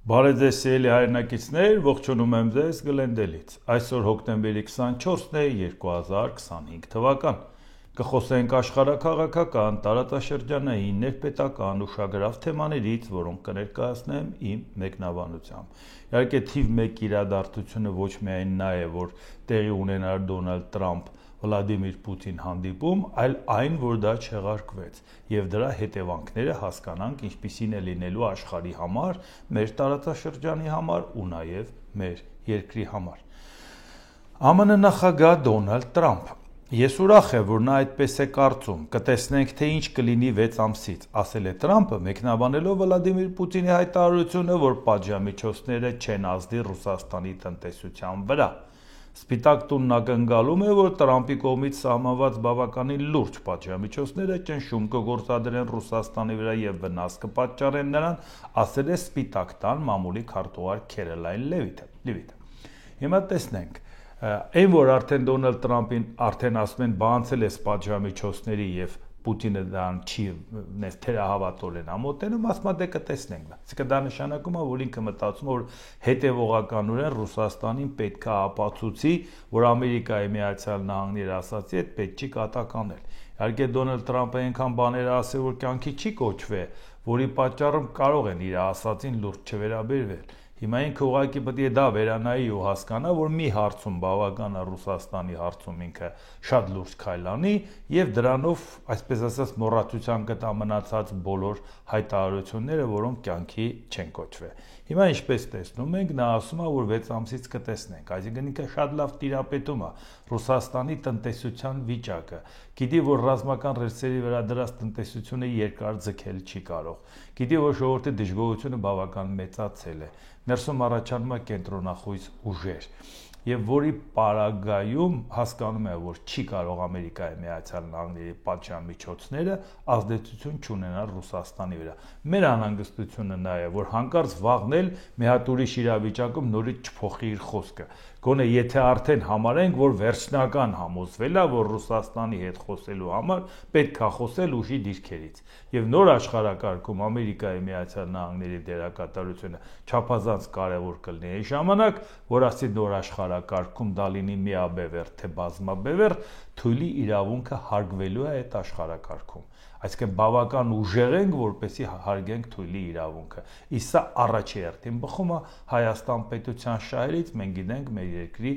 Բարև ձեզ սիրելի հայրենակիցներ, ողջունում եմ ձեզ Գլենդելից։ Այսօր հոկտեմբերի 24-ն է 2025 թվական։ Կխոսենք աշխարհաքաղաքական, տարածաշրջանային, ներպետական, ուշագրավ թեմաներից, որոնք կներկայացնեմ իմ մեկնաբանությամբ։ Իհարկե թիվ 1 իրադարձությունը ոչ միայն նա է, որ տեղի ունենար Դոնալդ Տրամփ Վլադիմիր Պուտին հանդիպում, այլ այն, որ դա չեղարկվեց, եւ դրա հետևանքները հասկանանք ինչպիսին է լինելու աշխարհի համար, մեր տարածաշրջանի համար ու նաեւ մեր երկրի համար։ ԱՄՆ նախագահ Դոնալդ Տրամփ: Ես ուրախ եմ, որ նա այդպես է կարծում, կտեսնենք, թե ինչ կլինի 6 ամսից, ասել է Տրամփը, մեկնաբանելով Վլադիմիր Պուտինի հայտարարությունը, որ պատժամիջոցները չեն ազդի Ռուսաստանի տնտեսության վրա։ Սպիտակ տունն ակնկալում է, որ Տրամփի կողմից սահմանված բավականին լուրջ պատժամիջոցները ճնշում կգործադրեն Ռուսաստանի վրա եւ վնաս կպատճառեն նրան, ասել է Սպիտակ տան մամուլի քարտուղար Քերոլայն Լևիթը։ Հիմա տեսնենք, այն որ արդեն Դոնալդ Տրամփին արդեն ասում են բանցել է պատժամիջոցների եւ Պուտինը դրան չի թերահավատորեն ամոթենում, ասում է դե կտեսնենք։ Իսկ դա նշանակում է, որ ինքը մտածում է, որ հետևողականորեն Ռուսաստանին պետք է ապացուցի, որ Ամերիկայի Միացյալ Նահանգները ասացի այդ պետք չի կատականել։ Իհարկե Դոնալդ Տրամփը այնքան բաներ ասել, որ կյանքի չի կոչվի, որի պատճառով կարող են իր ասածին լուրջ չվերաբերվել։ Հիմա ինքը ուղղակի պետք է դա վերանայի ու հասկանա, որ մի հարցում բավական է Ռուսաստանի հարցում ինքը շատ լուրջ քայլ անի եւ դրանով, այսպես ասած, մոռացության կտա մնացած բոլոր հայտարարությունները, որոնք կյանքի չեն կոչվի։ Հիմա ինչպես տեսնում ենք, նա ասում է, որ 6 ամսից կտեսնենք, այսինքն ինքը շատ լավ տիրապետում է Ռուսաստանի տնտեսության վիճակը։ Գիտի, որ ռազմական ռեսուրսների վրա դրած տնտեսությունը երկար ձգել չի կարող։ Գիտի, որ ժողովրդի դժգոհությունը բավական մեծացել է։ Ներսում առաջանում է կենտրոնախույս ուժեր, եւ որի պարագայում հասկանում է, որ չի կարող Ամերիկայի Միացյալ Նահանգների պատժամիջոցները ազդեցություն չունենալ Ռուսաստանի վրա։ Մեր անհանգստությունը նա է, որ հանկարծ վաղն էլ մի հատ ուրիշ իրավիճակում նորից չփոխի իր խոսքը։ Գոնե եթե արդեն համարենք, որ վերջնական համոզվել է, որ Ռուսաստանի հետ խոսելու համար պետք է խոսել ուժի դիրքերից, եւ նոր աշխարհակարգում Ամերիկայի Միացյալ Նահանգների դերակատարությունը չափազանց կարևոր կլինի այն ժամանակ, որ ասի նոր աշխարհակարգում դա լինի միաբևեռ թե բազմաբևեռ, թույլի իրավունքը հարգվելու է այդ աշխարհակարգում։ Այսինքն բավական ուժեղ ենք, որպեսզի հարգենք թույլի իրավունքը։ Իսկ սա առաջի հերթին բխում է Հայաստան պետության շահերից, մենք գիտենք մեր երկրի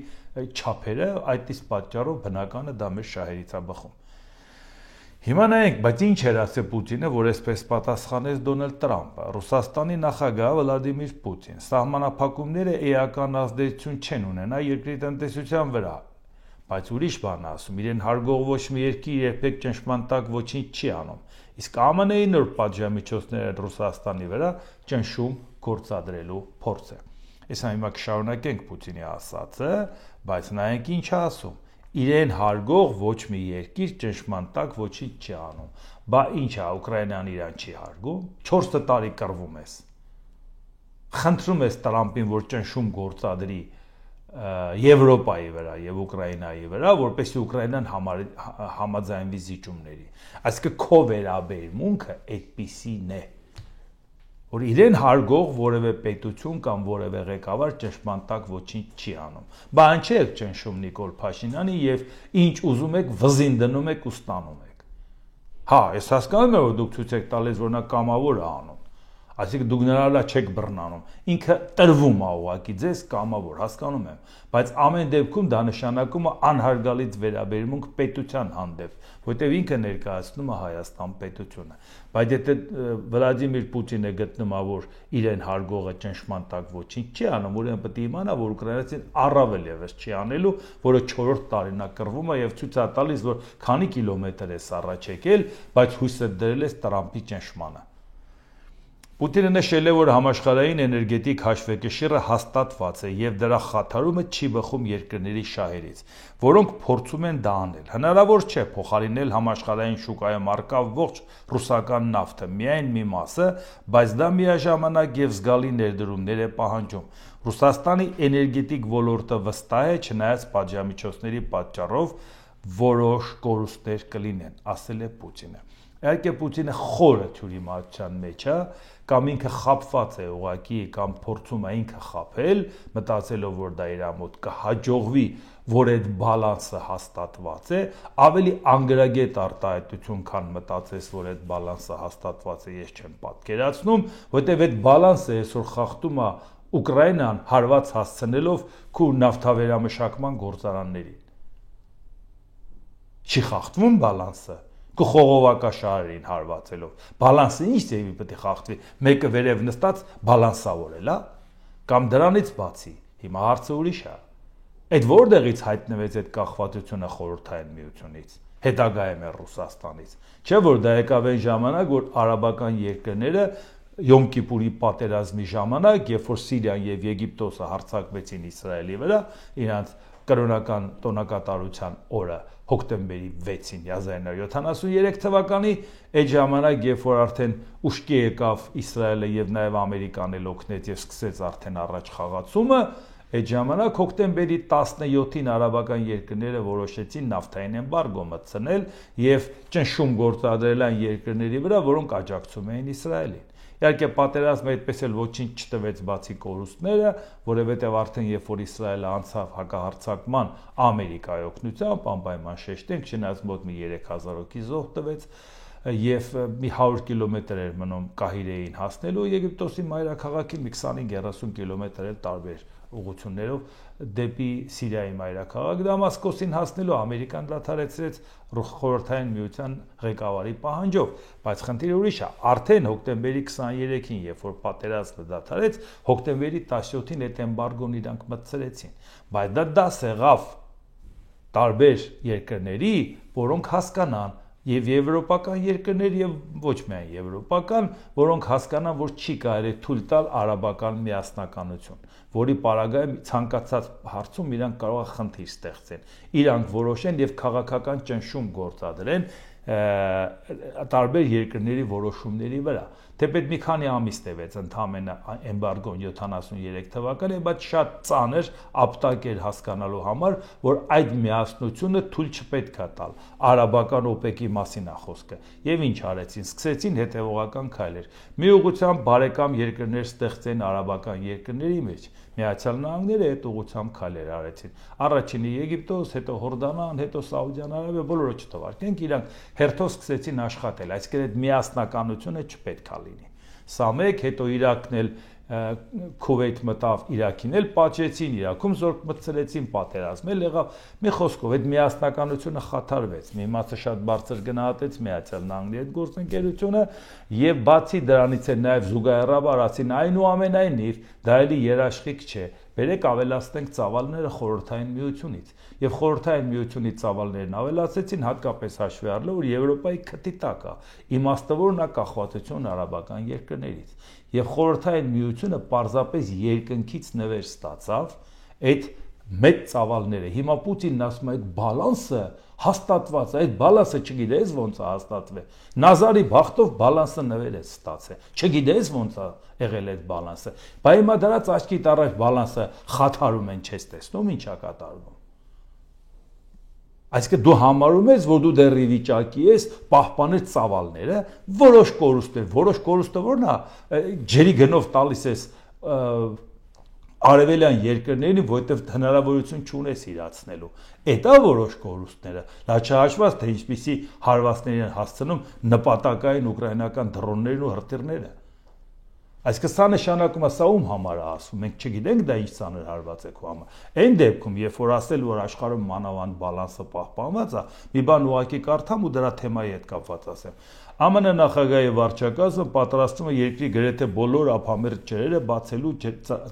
չափերը, այդ իսկ պատճառով բնականը դա մեր շահերից է բխում։ Հիմա նայենք, բայց ինչ էր ասել Պուտինը, որ այսպես պատասխանեց Դոնալդ Տրամփը։ Ռուսաստանի նախագահ Վլադիմիր Պուտին. Սահմանափակումները էական ազդեցություն չեն ունենա երկրի տնտեսության վրա, բայց ուրիշ բան ասում, իրեն հարգող ոչ մի երկիր երբեք ճնշման տակ ոչինչ չի անում։ Իսկ ԱՄՆ-ի նոր պատժամիջոցները Ռուսաստանի վրա ճնշում գործադրելու փորձ է։ Այս հիմա կշարունակենք Պուտինի ասածը, բայց նայենք ինչ է ասում։ Իրեն հարգող ոչ մի երկիր ճնշման տակ ոչինչ չի անում։ Բա ինչ է, Ուկրաինան իրան չի հարգում։ 4 տարի կռվում ես։ Խնդրում ես Տրամփին, որ ճնշում գործադրի Եվրոպայի վրա եւ Ուկրաինայի վրա, որպեսզի Ուկրաինան համաձայնվի զիջումների։ Այսինքն քո վերաբերմունքը այդպիսին է, որ իրեն հարգող որևէ պետություն կամ որևէ ղեկավար ճնշման տակ ոչինչ չի անում։ Բա անչեք ճնշում Նիկոլ Փաշինյանի եւ ինչ ուզում եք վզին դնում եք ու ստանում եք։ Հա, ես հասկանում եմ, որ դուք ցույց եք տալիս, որ նա կամավոր է անում։ Այսինքն դուք նրան չեք բռնանում։ Ինքը տրվում է ուղակի ձեզ կամավոր, հասկանում եմ, բայց ամեն դեպքում դա նշանակում է անհարգալից վերաբերմունք պետության հանդեպ, որտեղ ինքը ներկայացնում է Հայաստան պետությունը։ Բայց եթե Վլադիմիր Պուտինը գտնում է, որ իրեն հարգողը ճնշման տակ ոչինչ չի անում, ուրեմն պետք է իմանա, որ ուկրաինացին առավել եւս չի անելու, որը 4-րդ տարին է կռվում է եւ ցույց է տալիս, որ քանի կիլոմետր է առաջ եկել, բայց հույսը դրել է Տրամփի ճնշմանը։ Պուտինը նշել է, որ համաշխարհային էներգետիկ հաշվեկշիռը հաստատված է եւ դրա խաթարումը չի բխում երկրների շահերից, որոնք փորձում են դա անել։ Հնարավոր չէ փոխարինել համաշխարհային շուկայում առկա ողջ ռուսական նավթը, միայն մի մասը, բայց դա միաժամանակ եւ զգալի ներդրումներ է պահանջում։ Ռուսաստանի էներգետիկ ոլորտը վստահ է, չնայած պատժամիջոցների պատճառով որոշ կորուստներ կլինեն, ասել է Պուտինը։ Իհարկե Պուտինը խորը թյուրիմացության մեջ է, կամ ինքը խապված է ուղղակի, կամ փորձում է ինքը խապել, մտածելով, որ դա իր մոտ կհաջողվի, որ այդ բալանսը հաստատված է, ավելի անգրագետ արտահայտություն, քան մտածես, որ այդ բալանսը հաստատված է, ես չեմ պատկերացնում, որտեղ այդ բալանսը այսօր խախտում է Ուկրաինան հարված հասցնելով քու նավթավերամշակման գործարաններին։ Չի խախտվում բալանսը, քու խողովակաշարերին հարվածելով։ Բալանսը ինչ ձևի պետք է խախտվի, մեկը վերև նստած բալանսավորել, հա, կամ դրանից բացի։ Հիմա հարցը ուրիշ է։ Այդ որտեղից հայտնվեց այդ կախվածությունը Խորհրդային Միությունից, հետագայում է Ռուսաստանից։ Չէ՞ որ դա եկավ այն ժամանակ, որ արաբական երկրները Յոմ Կիպուրի պատերազմի ժամանակ, երբ որ Սիրիան եւ Եգիպտոսը հարձակվեցին Իսրայելի վրա, իրանց կրոնական տոնակատարության օրը հոկտեմբերի 6-ին 1973 թվականի, այդ ժամանակ, երբ որ արդեն ուշքի եկավ Իսրայելը եւ նաեւ Ամերիկան էլ օգնեց եւ սկսեց արդեն առաջ խաղացումը, այդ ժամանակ հոկտեմբերի 17-ին արաբական երկրները որոշեցին նավթային էմբարգո մտցնել եւ ճնշում գործադրել այն երկրների վրա, որոնք աջակցում էին Իսրայելին։ Իհարկե պատերազմը այդպես էլ ոչինչ չտվեց բացի կորուստները, որովհետև արդեն երբ որ Իսրայելը անցավ հակահարձակման Ամերիկայի օգնությամբ, անպայման շեշտենք, չնայած մոտ մի 3000 հոգի զոհ տվեց եւ մի 100 կիլոմետր էր մնում Կահիրեին հասնելու, Եգիպտոսի մայրաքաղաքի մի 25-30 կիլոմետր էր տարբեր ուղղություններով դեպի Սիրիայի մայրաքաղաք Դամասկոսին հասնելու Ամերիկան դադարեցրեց Խորհրդային Միության ղեկավարի պահանջով, բայց խնդիրը ուրիշ է, արդեն հոկտեմբերի 23-ին, երբ որ պատերազմը դադարեց, հոկտեմբերի 17-ին այդ էմբարգոն իրանք մտցրեցին, բայց դա դաս եղավ տարբեր երկրների, որոնք հասկանան եւ եվրոպական երկրներ եւ ոչ միայն եվրոպական, որոնք հասկանան, որ չի կարելի թույլ տալ արաբական միասնականություն, որի պարագայում ցանկացած հարցում իրանք կարող է խնդիր ստեղծեն։ Իրանք որոշեն եւ քաղաքական ճնշում գործադրեն տարբեր երկրների որոշումների վրա։ Թեպետ մի քանի ամիս տևեց ընդամենը էմբարգոն 73 թվականին, բայց շատ ծանր ապտակ էր հասկանալու համար, որ այդ միասնությունը թույլ չպետք է տալ։ Արաբական OPEC-ի մասին է խոսքը։ Եվ ինչ արեցին, սկսեցին հետևողական քայլեր։ Մի ուղղությամբ բարեկամ երկրներ ստեղծեն արաբական երկրների մեջ։ Միացյալ Նահանգները այդ ուղղությամբ քայլեր արեցին։ Առաջինը Եգիպտոս, հետո Հորդանան, հետո Սաուդյան Արաբիա, բոլորը չթվարկենք, իրանք հերթով սկսեցին աշխատել, այսինքն այդ միասնականությունը չպետք է լինի։ Սա մեկ, հետո Իրաքն էլ Քուվեյթ մտավ, Իրաքին էլ պատժեցին, Իրաքում զորք մտցրեցին, պատերազմել եղավ։ Մի խոսքով այդ միասնականությունը խաթարվեց։ Մի մասը շատ բարձր գնահատեց Միացյալ Նահանգների հետ գործընկերությունը եւ բացի դրանից էլ նաեւ զուգահեռաբար ասին այնուամենայնիվ դա էլի երաշխիք չէ։ Բերեք ավելացնենք ծավալները Խորհրդային Միությունից։ Եվ Խորհրդային Միությունի ծավալներն ավելացեցին հատկապես հաշվի առնելով, որ Եվրոպայի քթի տակ է, իմաստավորն է կախվածություն արաբական երկրներից։ Եվ Խորհրդային Միությունը պարզապես երկնքից նվեր ստացավ այդ մեծ ծավալները։ Հիմա Պուտինն ասում է այդ բալանսը հաստատված է, այդ բալանսը չգիտես ոնց է հաստատվել։ Նազարի բախտով բալանսը նվեր է ստացել։ Չգիտես ոնց է եղել այդ բալանսը։ Բայց հիմա դրանց աչքիդ առաջ բալանսը խաթարում են, չես տեսնում ինչ է կատարվում։ Այսինքն դու համարում ես, որ դու դեռ ի վիճակի ես պահպանել ծավալները, որոշ կորուստը որն է, ջրի գնով տալիս ես արևելյան երկրներին, որտեղ հնարավորություն չունես իրացնելու։ Էտա որոշ կորուստները, դա չհաշված, թե ինչպիսի հարվածների են հասցնում նպատակային ուկրաինական դրոններն ու հրթիռները։ Այսինքն սա նշանակում է, սա ում համար է ասում, մենք չգիտենք դա ինչ ծանր հարված է քո համար։ Այն դեպքում, երբ որ ասել, որ աշխարհում մանավանդ բալանսը պահպանված է, մի բան ուղղակի կարդամ ու դրա թեմայի հետ կապված ասեմ։ ԱՄՆ նախագահի վարչակազմը պատրաստում է երկրի գրեթե բոլոր ափամերձ ջրերը բացելու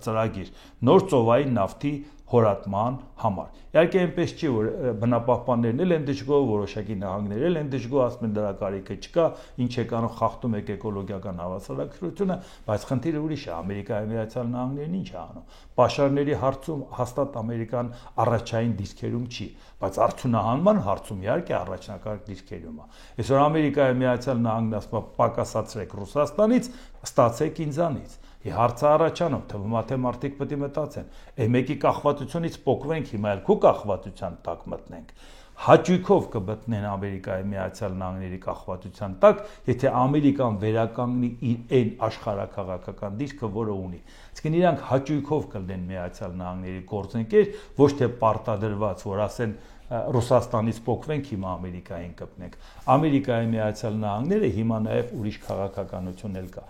ծրագիր նոր ծովային նավթի հորատման համար։ Իհարկե այնպես չի, որ բնապահպաններն էլ են դժգոհ, որոշակի նահանգներ էլ են դժգոհ, ասում են դրա կարիքը չկա, ինչ եկանում խախտում եք էկոլոգիական հավասարակշռությունը, բայց խնդիրը ուրիշ է, Ամերիկայի Միացյալ Նահանգներն ինչ է անում։ Պաշարների հարցում հաստատ Ամերիկան առաջային դիրքերում չի, բայց արդյունահանման հարցում իհարկե առաջնակարգ դիրքերում է։ Այսօր Ամերիկայի Միացյալ Նահանգներն ասում է պակասացրեք Ռուսաստանից, ստացեք ինձանից։ Հարցը առաջանում, թվում է թե մարդիկ պետք է մտածեն, մեկի կախվածությունից փոխվենք, հիմա էլ քո կախվածության տակ մտնենք։ հաճույքով կմտնեն Ամերիկայի Միացյալ Նահանգների կախվածության տակ, եթե Ամերիկան վերականգնի իր այն աշխարհաքաղաքական դիրքը, որը ունի։ Այսինքն իրանք հաճույքով կլինեն Միացյալ Նահանգների գործընկեր, ոչ թե պարտադրված, որ ասեն Ռուսաստանից փոխվենք, հիմա Ամերիկային կպնենք։ Ամերիկայի Միացյալ Նահանգները հիմա նաև ուրիշ քաղաքականություն էլ կա։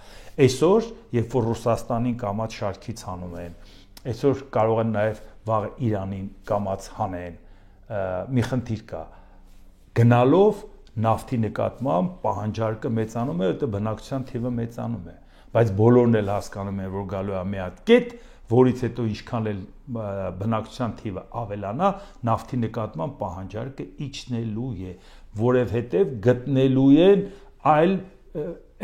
Այսօր, երբ որ Ռուսաստանին կամած շարքից հանում են, այսօր կարող են նաև վաղ Իրանին կամած հանեն, մի խնդիր կա։ Գնալով նավթի նկատմամբ պահանջարկը մեծանում է, որտեղ բնակչության թիվը մեծանում է, բայց բոլորն էլ հասկանում են, որ գալու է մի հատ կետ, որից հետո ինչքան էլ բնակչության թիվը ավելանա, նավթի նկատմամբ պահանջարկը իջնելու է, որովհետև գտնելու են այլ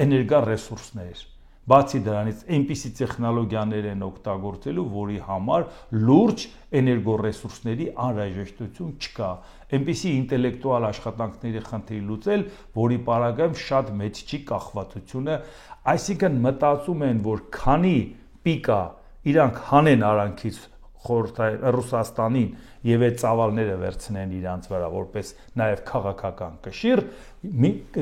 էներգա ռեսուրսներ։ Բացի դրանից այնպիսի տեխնոլոգիաներ են օգտագործելու, որի համար լուրջ էներգոռեսուրսների անհրաժեշտություն չկա։ Այնպիսի ինտելեկտուալ աշխատանքների խնդիր լուծել, որի պարագայում շատ մեծ չի կախվածությունը, այսինքն մտածում են, որ քանի պիկա իրանք հանեն արանքից Ռուսաստանին եւ այդ ծավալները վերցնեն իրանց վրա որպես նաեւ քաղաքական կշիռ,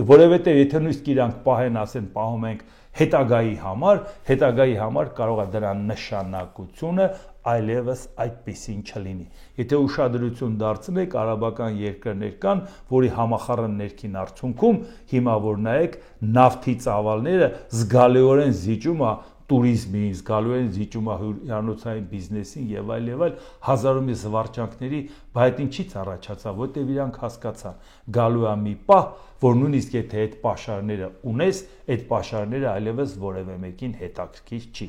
որովհետեւ եթե նույնիսկ իրանք պահեն, ասեն պահում ենք հետագայի համար կարող է դրա նշանակությունը այլևս այդպեսին չլինի։ Եթե ուշադրություն դարձնեք, արաբական երկրներ կան, որի համախառն ներքին արդյունքում հիմա որ նայեք նավթի ծավալները զգալիորեն զիջում է տուրիզմին, զգալիորեն զիջում է հյուրանոցային բիզնեսին եւ այլ հազարու մի զվարճանքների, բայց ինչից առաջացավ, որտեւ իրանք հասկացան, գալու է մի պահ, որ նույնիսկ եթե այդ պաշարները ունես, այդ պաշարները այլևս որևէ մեկին հետաքրքիր չի։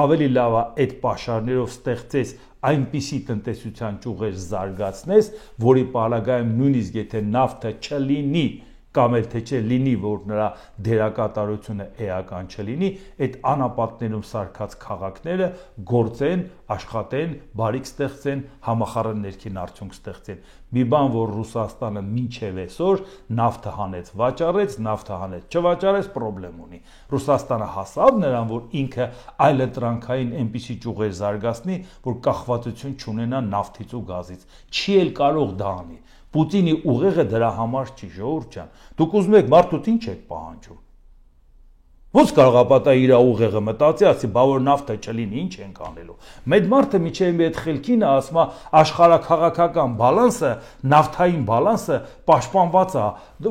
Ավելի լավ է այդ պաշարներով ստեղծես այնպիսի տնտեսության ճյուղեր զարգացնես, որի պարագայում նույնիսկ եթե նավթը չլինի, կամ էլ թե չէ լինի, որ նրա դերակատարությունը էական չլինի, այդ անապատներում սարքած քաղաքները գործեն, աշխատեն, բարիք ստեղծեն, համախառն ներքին արդյունք ստեղծեն։ Մի բան, որ Ռուսաստանը մինչև այսօր նավթը հանեց, վաճառեց, նավթը հանեց, չվաճառեց, պրոբլեմ ունի։ Ռուսաստանը հասավ նրան, որ ինքը այլընտրանքային այնպիսի ճյուղեր զարգացնի, որ կախվածություն չունենա նավթից ու գազից։ Չի էլ կարող դա անի։ Պուտինի ուղեղը դրա համար չի, ժողովուրդ ջան։ Դուք ուզում եք մարդուց ինչ եք պահանջում։ Ոնց կարող է պատա իր ուղեղը մտածի, ասի, բա որ նավթը չլինի, ինչ ենք անելու։ Մեծ մարդը միջև մի այդ խելքին է, ասում է, աշխարհաքաղաքական բալանսը, նավթային բալանսը պաշտպանված է։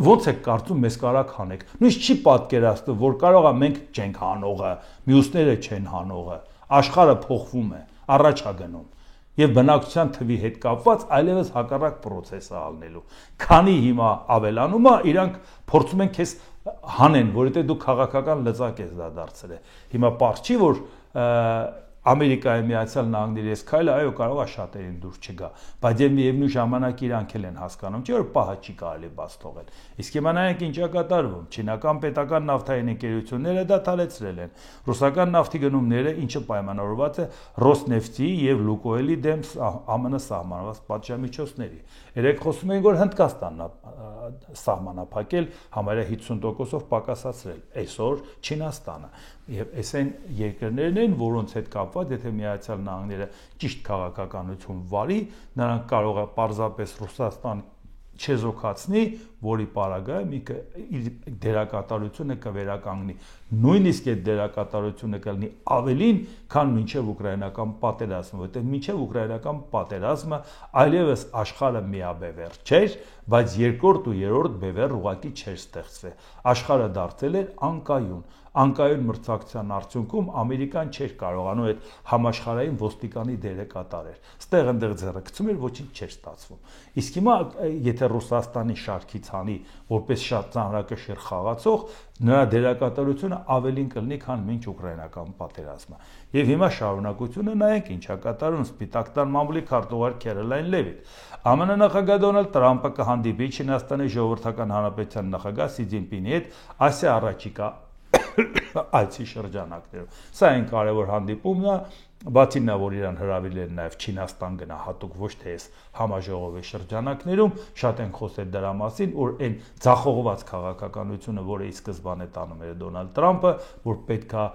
Ոնց եք կարծում մեզ կարակ հանեք։ Նույնիսկ չի պատկերացնում, որ կարող է մենք չենք հանողը, մյուսները չեն հանողը։ Աշխարհը փոխվում է, առաջ է գնում։ Եվ բնակչության թվի հետ կապված այլևս հակառակ process-ը ալնելու։ Քանի հիմա ավելանում է, իրանք փորձում են քեզ հանեն, որովհետեւ դու քաղաքական լծակ ես դա դարձրել։ Հիմա պարզ չի, որ Ամերիկայի Միացյալ Նահանգների այս քայլը այո կարող է շատերին դուր չգա, բայց եւ միևնույն ժամանակ իրանք էլ են հասկանում, չէ՞ որ պահը չի կարելի բաց թողել։ Իսկ հիմա նայեք ինչ է կատարվում։ Չինական պետական նավթային ընկերությունները դա թալեցրել են։ Ռուսական նավթի գնումները, ինչը պայմանավորված է Ռոսնեֆտի եւ Լուկոյլի դեմ ԱՄՆ սահմանված պատժամիջոցների։ Երեք խոսում էին, որ Հնդկաստանն է սահմանափակել, համարյա 50%-ով պակասացրել։ Այսօր Չինաստանը։ Եվ այս այն երկրներն են, որոնց հետ կապված, եթե Միացյալ Նահանգները ճիշտ քաղաքականություն վարի, նրանք կարող է պարզապես Ռուսաստան չեզոքացնի, որի պարագայում իր դերակատարությունը կվերականգնի։ Նույնիսկ այդ դերակատարությունը կլինի ավելին, քան մինչև ուկրաինական պատերազմը, որտեղ մինչև ուկրաինական պատերազմը այլևս աշխարհը միաբևեռ չէր, բայց երկրորդ ու երրորդ բևեռ ուղղակի չէր ստեղծվել։ Աշխարհը դարձել էր անկայուն մրցակցության արդյունքում Ամերիկան չէր կարողանում այդ համաշխարհային ոստիկանի դերը կատարել։ Ստեղ ընդեղ ձեռը գցում էր, ոչինչ չէր ստացվում։ Իսկ հիմա եթե Ռուսաստանի շարքից հանի որպես շատ ծանրակշիռ խաղացող, նրա դերակատարությունը ավելին կլինի, քան մինչ ուկրաինական պատերազմը։ Եվ հիմա շարունակությունը նայենք ինչ է կատարում Սպիտակ տան մամուլի քարտուղար Քերոլայն Լևիտ։ ԱՄՆ նախագահ Դոնալդ Տրամփը կհանդիպի Չինաստանի Ժողովրդական Հանրապետության նախագահ Սի Ջինպինի հետ Ասիա առաջիկա այցի շրջանակներում։ Սա այն կարևոր հանդիպումն է, բացի նա, որ իրան հրավիրել են նաև Չինաստան գնա հատուկ ոչ թե այս համաժողովի շրջանակներում, շատ են խոսել դրա մասին, որ այն ձախողված քաղաքականությունը, որը ի սկզբանե տանում էր Դոնալդ Տրամփը, որ պետք է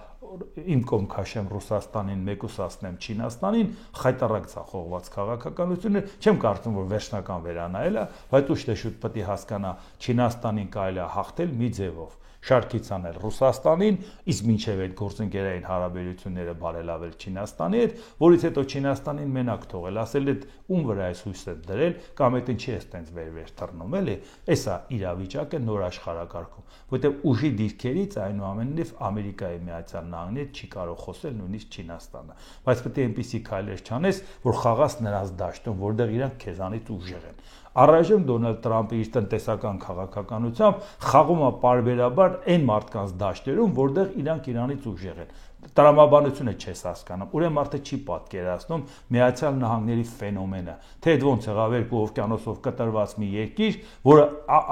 իմ կողմ քաշեմ Ռուսաստանին, մեկուսացնեմ Չինաստանին, խայտարակ ցախողված քաղաքականություն է, չեմ կարծում, որ վերջնական վերանայել է, բայց ուշ թե շուտ պետք է հասկանա Չինաստանին կարելի է հաղթել մի ձևով։ Շարքից անել Ռուսաստանին, իսկ մինչև այդ գործընկերային հարաբերությունները բարելավել Չինաստանի հետ, որից հետո Չինաստանին մենակ թողել, ասել այդ ում վրա է հույսը դրել, կամ այդ ինչի է ստենց վեր թռնում, էլի, էսա իրավիճակը նոր աշխարհակարգում, որտեղ ուժի դիրքերից այնուամենայնիվ Ամերիկայի Միացյալ Նահանգները չի կարող խոսել նույնիսկ Չինաստանը, բայց պետք է այնպիսի քայլեր չանես, որ խաղաս նրանց դաշտում, որտեղ իրանք քեզանից ուժեղ են։ Առայժմ Դոնալդ Թրամփը իր տնտեսական քաղաքականությամբ խաղում է պարբերաբար այն մարդկանց դաշտերում, որտեղ իրանք իրանից ուժեղ են։ Տրամաբանությունը չես հասկանում։ Ուրեմն մարդը չի պատկերացնում Միացյալ Նահանգների ֆենոմենը, թե այդ ոնց եղավ երկու օվկիանոսով կտրված մի երկիր, որը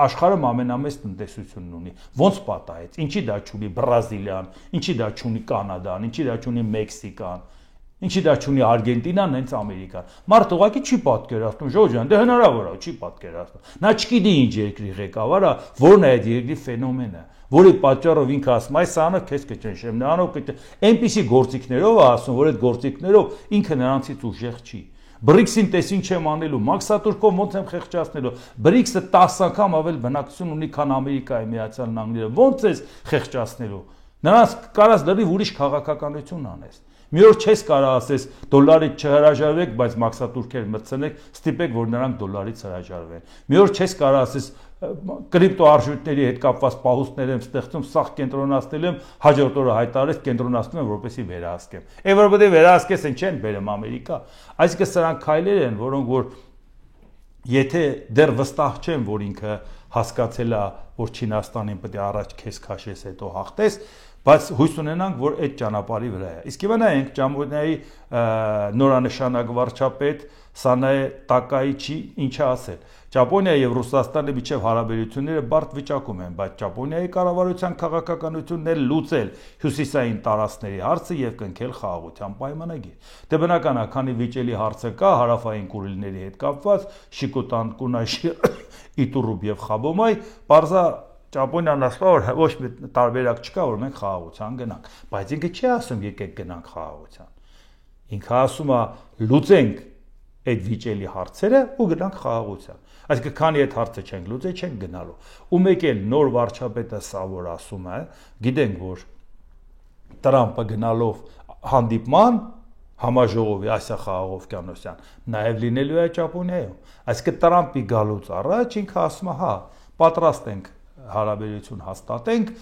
աշխարհում ամենամեծ տնտեսությունն ունի։ Ոնց պատահեց։ Ինչի դա չունի Բրազիլիան, ինչի դա չունի Կանադան, ինչի դա չունի Մեքսիկան։ Ինչի դա չունի Արգենտինան, հենց Ամերիկան։ Մարդը ուղղակի չի պատկերացնում, Ժորժյան, դե հնարավոր է, չի պատկերացնում։ Նա չգիտի ինչ երկրի ղեկավար է, որն է այդ երկրի ֆենոմենը, որի պատճառով ինքը ասում, այս սանը քեզ կճնշեմ, նրանով այնպիսի գործիքներով է ասում, որ այդ գործիքներով ինքը նրանցից ուժեղ չի։ BRICS-ին տես ինչ եմ անելու, մաքսատուրքով ոնց եմ խեղճացնելու։ BRICS-ը 10 անգամ ավել բնակչություն ունի, քան Ամերիկայի Միացյալ Նահանգները։ Ոնց ես խեղճացնելու։ Նրանց կարած լրիվ ուրիշ քաղաքականություն անես։ Մի օր չես կարող ասես դոլարից չհրաժարվեք, բայց մաքսատուրքեր մտցնեք, ստիպեք, որ նրանք դոլարից հրաժարվեն։ Մի օր չես կարող ասես կրիպտո արժույթների հետ կապված պահուստներ եմ ստեղծում, սաղ կենտրոնացնել եմ, հաջորդ օրը հայտարարես կենտրոնացնում եմ, որպեսզի վերահսկեմ։ Այն որ պետք է վերահսկես, են չեն բերեմ Ամերիկա։ Այսինքն սրանք քայլեր են, որոնք որ եթե դեռ վստահ չեմ, որ ինքը հասկացել է, որ Չինաստանին պետք է առաջ քեզ քաշես, հետո հաղթես, բայց հույս ունենանք, որ այդ ճանապարհի վրա է։ Իսկ իմանայինք Ճապոնիայի նորանշանակ վարչապետ Սանայե Տակայիչի ինչա ասել։ Ճապոնիայի եւ Ռուսաստանի միջև հարաբերությունները բարդ վիճակում են, բայց Ճապոնիայի կառավարության քաղաքականությունն է լուծել հյուսիսային տարածքների հարցը եւ կնքել խաղաղության պայմանագիր։ Դե բնական է, քանի վիճելի հարցը կա հարավային Կուրիլների հետ կապված, Շիկոտան, Կունաշի, Իտուրուբ եւ Խաբոմայ, բարձա Ճապոնիան ասում է, որ ոչ մի տարբերակ չկա, որ մենք խաղաղության գնանք, բայց ինքը չի ասում եկեք գնանք խաղաղության։ Ինքը ասում է լուծենք այդ վիճելի հարցերը ու գնանք խաղաղության։ Այսինքն քանի այդ հարցը չենք լուծել, չենք գնալու։ Ու մեկ էլ նոր վարչապետը սա որ ասում է, գիտենք որ Տրամպը գնալով հանդիպման համաժողովի Ասիա-Խաղաղօվկիանոսյան նաև լինելու է Ճապոնիայում։ Այսինքն Տրամպի գալուց առաջ ինքը ասում է, հա, պատրաստ ենք հարաբերություն հաստատենք,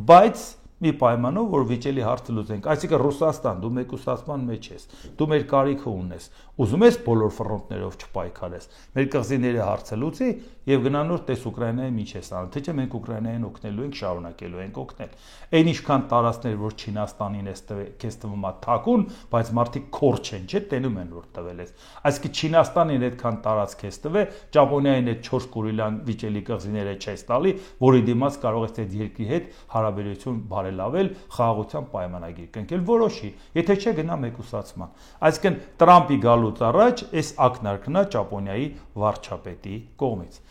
բայց մի պայմանով, որ վիճելի հարցը լուծենք։ Այսինքն Ռուսաստան, դու մեկուսացման մեջ ես, դու մեր կարիքը ունես, ուզում ես բոլոր ֆրոնտներով չպայքարես, մեր կղզիների հարցը լուծի եւ գնանոր տես Ուկրաինայում ինչ ես անում, թե չէ մենք Ուկրաինային օգնելու ենք, շարունակելու ենք օգնել։ Այն ինչքան տարածքներ, որ Չինաստանին ես քեզ տվում է թակուն, բայց մարդիկ քոր չեն, չէ՞, տենում են որ տվել ես։ Այսինքն Չինաստանին այդքան տարածք ես տվել, Ճապոնիային այդ 4 Կուրիլյան վիճելի կղզիները չես տալի, որի դիմաց կարող ես այդ երկրի հետ հարաբերություն բարելավել, խաղաղության պայմանագիր կնքել, որոշի, եթե չէ գնա մեկուսացման։ Այսինքն Տրամպի գալուց առաջ այս ակնարկն է Ճապոնիայի վարչապետի կողմից։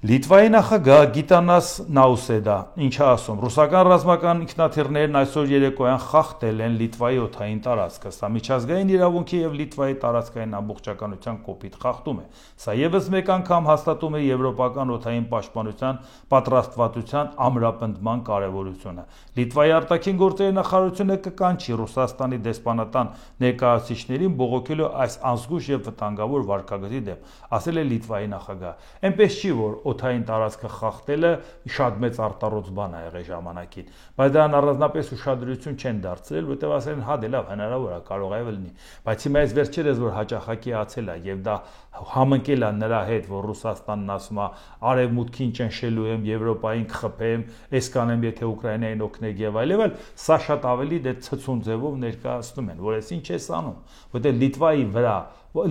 Լիտվայի նախագահ Գիտանաս Նաուսեդա ինչա ասում, ռուսական ռազմական ինքնաթիռներն այսօր երեկոյան խախտել են Լիտվայի օդային տարածքը, սա միջազգային իրավունքի եւ Լիտվայի տարածքային ամբողջականության կոպիտ խախտում է։ Սա եւս մեկ անգամ հաստատում է եվրոպական օդային պաշտպանության պատրաստվածության ամրապնդման կարեւորությունը։ Լիտվայի արտաքին գործերի նախարարությունը կկանչի Ռուսաստանի դեսպանատան ներկայացուցիչներին բողոքելու այս անզգույշ եւ վտանգավոր վարքագծի դեմ, ասել է Լիտվայի նախագահ։ Այնպես չի, որ օդային տարածքը խախտելը շատ մեծ արտառոց բան է եղել ժամանակին, բայց դրան առանձնապես ուշադրություն չեն դարձրել, որտեղ ասել են հա դե լավ հնարավոր է, կարող է լինի, բայց հիմա այս վերջերս որ հաճախակիացել է եւ դա համընկել է նրա հետ, որ Ռուսաստանն ասում է արևմուտքին ճնշելու եմ, Եվրոպային կխփեմ, այս կանեմ, եթե Ուկրաինային օգնեք եւ այլն, սա շատ ավելի դե ցցուն ձևով ներկայացնում են, որ այս ինչ է անում, որտեղ Լիտվայի վրա,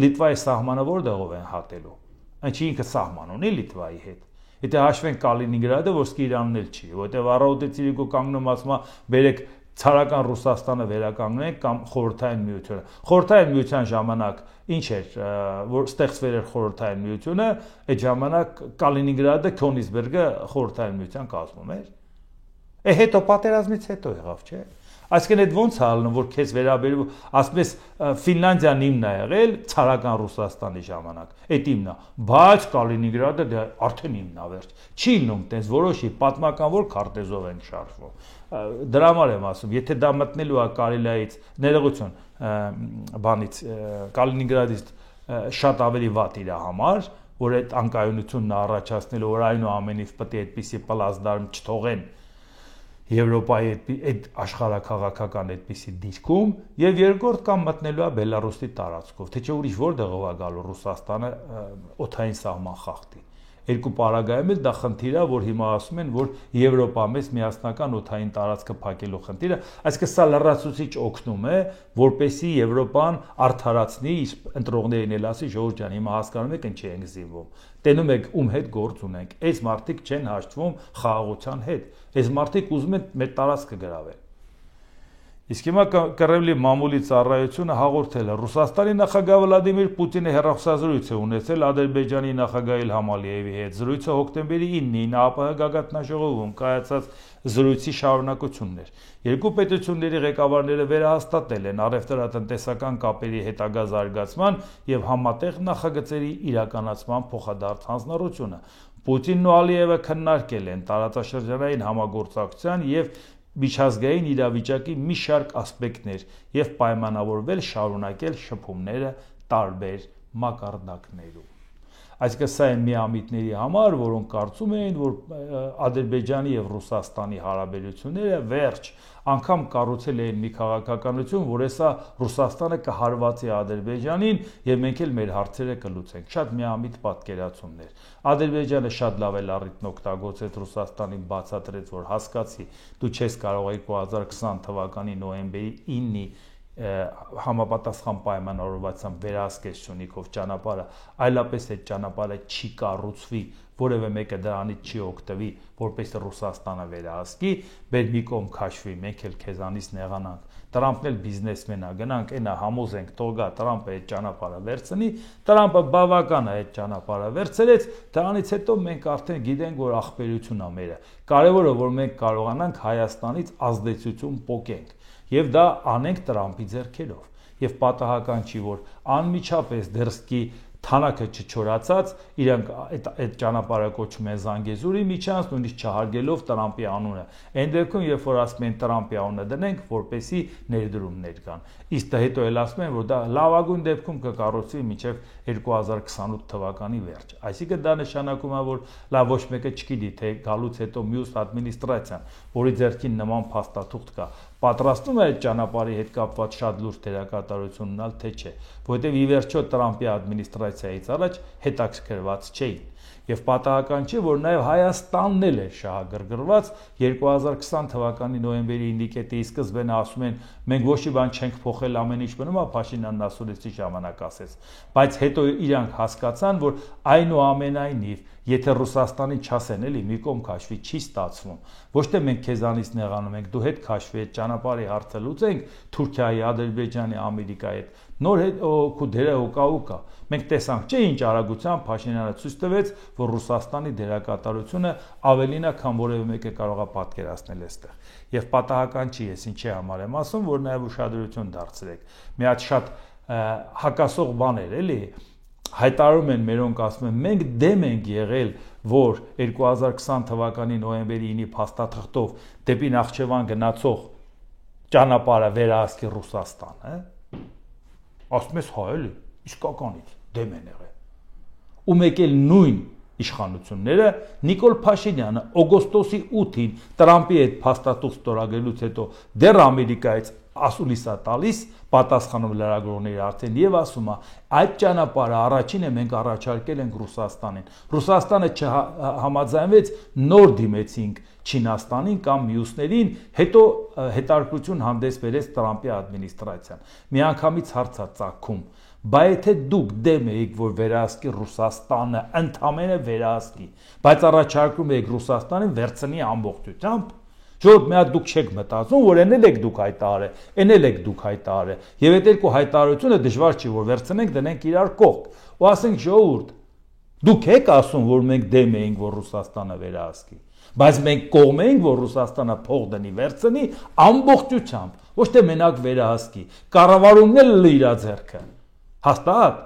Լիտվայի սահմանը որտեղով են հատելու։ Այնչի ինքը սահման ունի Լիտվայի հետ։ Եթե հաշվենք Կալինինգրադը, որ սկի իրանն էլ չի, որտեղ Առաուտեցիլիկո կանգնում ասում է, բերեք ցարական Ռուսաստանը վերականգնենք կամ Խորհրդային Միությունը։ Խորհրդային Միության ժամանակ ինչ էր, որ ստեղծվել էր Խորհրդային Միությունը, այդ ժամանակ Կալինինգրադը, Քյոնիցբերգը Խորհրդային Միության կազմում էր։ Հետո պատերազմից հետո եղավ, չէ՞։ Այսինքն այդ ոնց է ալնում, որ քեզ վերաբերում, ասում ես Ֆինլանդիան իմն է եղել ցարական Ռուսաստանի ժամանակ, այդ իմն է, բայց Կալինինգրադը դա արդեն իմն է վերջ։ Չի լինում տես որոշի պատմական որ քարտեզով են շարժվում։ Դրա համար եմ ասում, եթե դա մտնելու է Կարելիայից, ներողություն, բանից Կալինինգրադից շատ ավելի վատ իր համար, որ այդ անկայունությունն առաջացնելու որ այնուամենից պետք է այդպիսի պլազդարմ չթողեն Եվրոպայի այդ աշխարհակաղակական այդպիսի դիրքում եւ երկրորդ կամ մտնելու է Բելարուսի տարածքով, թե չէ ուրիշ որտեղով է գալու Ռուսաստանը օդային սահման խախտի։ Երկու պարագայում էլ դա խնդիր է, որ հիմա ասում են, որ Եվրոպա մեծ միասնական օդային տարածքը փակելու խնդիրը, այսինքն սա լրացուցիչ օգնում է, որպեսզի Եվրոպան արդարացնի իր ընտրողներին էլ ասի, Ժողովուրդ ջան, հիմա հասկանում եք ինչի ենք զինվում։ Տենում եք ում հետ գործ ունենք։ Այս մարդիկ չեն հաշտվում խաղաղության հետ։ Այս մարդիկ ուզում են մեր տարածքը գրավել։ Իսկ հիմա կռևլի մամուլի ծառայությունը հաղորդել է Ռուսաստանի նախագահ Վլադիմիր Պուտինը հեռախոսազրույց է ունեցել Ադրբեջանի նախագահ Իլհամ Ալիևի հետ։ Զրույցը հոկտեմբերի 9-ին ԱՊՀ գագաթնաժողովում կայացած զրույցի շարունակությունն էր։ Երկու պետությունների ղեկավարները վերահաստատել են առևտրատնտեսական կապերի հետագա զարգացման եւ համատեղ նախագծերի իրականացման փոխադարձ հանձնառությունը։ Պուտինն ու Ալիևը քննարկել են տարածաշրջանային համագործակցության եւ միջազգային իրավիճակի մի շարք ասպեկտներ եւ պայմանավորվել շարունակել շփումները տարբեր մակարդակներում։ Այսինքն սա է միամիտների համար, որոնք կարծում էին, որ Ադրբեջանի եւ Ռուսաստանի հարաբերությունները վերջ անգամ կառուցել էին մի քաղաքականություն, որ հեսա Ռուսաստանը կհարվածի Ադրբեջանին եւ մենք էլ մեր հարցերը կլուծենք։ Շատ միամիտ պատկերացումներ։ Ադրբեջանը շատ լավ էլ առիթն օգտագործեց Ռուսաստանին բացատրեց, որ հասկացի, դու չես կարող 2020 թվականի նոյեմբերի 9-ի համապատասխան պայմանավորվածությամբ վերահսկեց Շունիկով ճանապարհը, այլապես այդ ճանապարհը չի կառուցվի, որևէ մեկը դրանից չի օգտվի, որպես Ռուսաստանը վերահսկի, մեր մի կողմ քաշվի, մենք էլ քեզանից նեղանանք։ Տրամպն էլ բիզնեսմեն է, գնանք այնա համոզենք, թող գա Տրամպը այդ ճանապարհը վերցնի, Տրամպը բավական է այդ ճանապարհը վերցրեց, դրանից հետո մենք արդեն գիտենք, որ ախպերություն է մերը։ Կարևորը որ մենք կարողանանք Հայաստանից ազդեցություն պոկենք եւ դա անենք Տրամպի ձեռքերով եւ պատահական չի որ անմիջապես դերսկի թանակը չչորացած իրանք այդ ճանապարհը կոչում են Զանգեզուրի միջանց նույնիսկ չհարգելով Տրամպի անունը այն դեպքում երբ որ ասում են Տրամպի անունը դնենք որպեսի ներդրումներ կան իսկ հետո էլ ասում են որ դա լավագույն դեպքում կկառուցվի մինչեւ 2028 թվականի վերջ այսինքն դա նշանակում է որ լավ ոչ մեկը չգիտի թե գալուց հետո մյուս ադմինիստրացիան որի ձեռքին նման փաստաթուղթ կա պատրաստում է այդ ճանապարհի հետ կապված շատ լուրջ դերակատարություն ունենալ թե չէ որովհետեւ ի վերջո Տրամպի ադմինիստրացիայից առաջ հետաքրքրված չէին եւ պատահական չէ որ նաեւ Հայաստանն էլ է շահագրգռված 2020 թվականի նոյեմբերի 9-ի կետի սկզբին ասում են մենք ոչ մի բան չենք փոխել ամեն ինչ մնում է Փաշինյանն ասուլիսի ժամանակ ասեց բայց հետո իրանք հասկացան որ այնուամենայնիվ եթե Ռուսաստանի չասեն էլի մի կողմ քաշվի չի ստացվում ոչ թե մենք քեզանից նեղանում ենք դու հետ քաշվի այդ ճանապարհի հարցը լուծենք Թուրքիայի, Ադրբեջանի, Ամերիկայի հետ նոր քու դերը ուկա մենք տեսանք չէ ինչ արագությամբ Փաշինյանը ցույց տվեց որ Ռուսաստանի դերակատարությունը ավելին է քան որևէ մեկը կարող է պատկերացնել այստեղ եւ պատահական չի ես ինչի համար եմ ասում որ նաեւ ուշադրություն դարձրեք մի հատ շատ հակասող բան էր էլի հայտարարում են մերոնք ասում են մենք դեմ ենք եղել որ 2020 թվականի նոյեմբերի 9-ի փաստաթղթով դեպի Նախճեվան գնացող ճանապարհը վերահսկի Ռուսաստանը ասում ես հա էլի իսկականից դեմ են եղել ու մեկ էլ նույն իշխանությունները Նիկոլ Փաշինյանը օգոստոսի 8-ին Տրամպի հետ փաստաթուղթ ստորագրելուց հետո դեռ Ամերիկայից ասուլիսա տալիս պատասխանում լրագրողների արդեն եւ ասում է այդ ճանապարհը առաջինը մենք առաջարկել ենք Ռուսաստանին Ռուսաստանը չհամաձայնվեց նոր դիմեցինք Չինաստանին կամ մյուսներին հետո հետարկություն հանդես բերեց Տրամպի ադմինիստրացիան միանգամից հարց է ծագում բայց եթե դուք դեմ եք որ վերահսկի Ռուսաստանը ընդամենը վերահսկի բայց առաջարկում եք Ռուսաստանին վերցնի ամբողջությամբ Ժողովուրդ մի հատ դուք չեք մտածում, որ էնել եք դուք հայտարարել, էնել եք դուք հայտարարել, եւ այդ երկու հայտարարությունը դժվար չի, որ վերցնենք դնենք իրար կողք, ու ասենք ժողովուրդ, դուք եք ասում, որ մենք դեմ էինք, որ Ռուսաստանը վերահսկի, բայց մենք կողմ էինք, որ Ռուսաստանը փող դնի, վերցնի ամբողջությամբ, ոչ թե մենակ վերահսկի, կառավարումն էլ իր ձեռքը։ Հաստատ